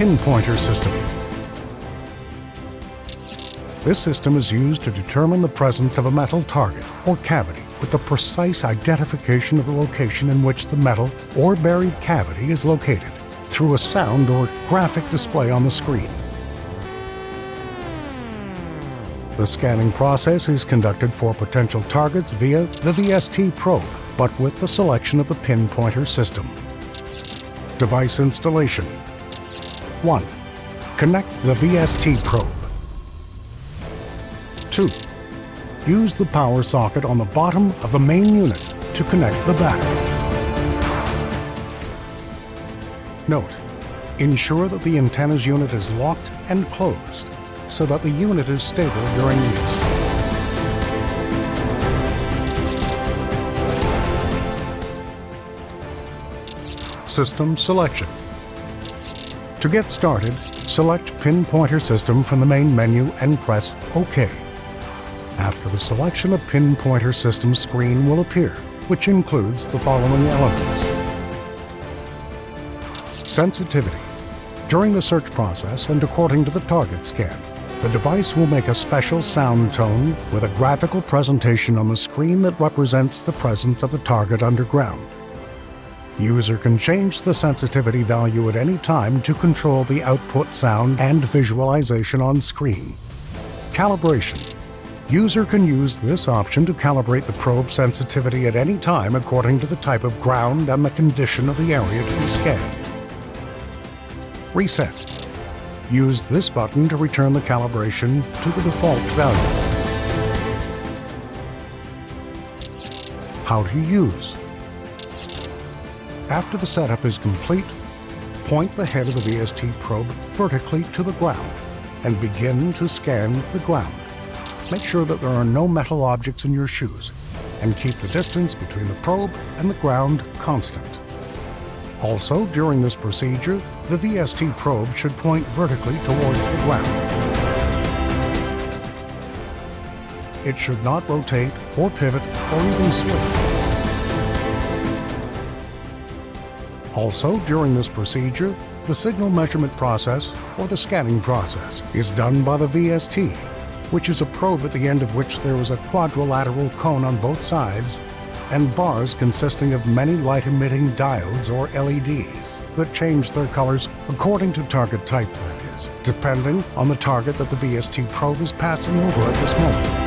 pinpointer system. This system is used to determine the presence of a metal target or cavity with the precise identification of the location in which the metal or buried cavity is located through a sound or graphic display on the screen. The scanning process is conducted for potential targets via the VST probe, but with the selection of the pinpointer system. Device installation. 1. Connect the VST probe. 2. Use the power socket on the bottom of the main unit to connect the battery. Note: ensure that the antennas unit is locked and closed so that the unit is stable during use. System selection. To get started, select Pinpointer System from the main menu and press OK. After the selection, a Pinpointer System screen will appear, which includes the following elements. Sensitivity. During the search process and according to the target scan, the device will make a special sound tone with a graphical presentation on the screen that represents the presence of the target underground. User can change the sensitivity value at any time to control the output sound and visualization on screen. Calibration. User can use this option to calibrate the probe sensitivity at any time according to the type of ground and the condition of the area to be scanned. Reset. Use this button to return the calibration to the default value. How to use. After the setup is complete, point the head of the VST probe vertically to the ground and begin to scan the ground. Make sure that there are no metal objects in your shoes and keep the distance between the probe and the ground constant. Also, during this procedure, the VST probe should point vertically towards the ground. It should not rotate or pivot or even swing. Also, during this procedure, the signal measurement process, or the scanning process, is done by the VST, which is a probe at the end of which there is a quadrilateral cone on both sides and bars consisting of many light-emitting diodes or LEDs that change their colors according to target type, that is, depending on the target that the VST probe is passing over at this moment.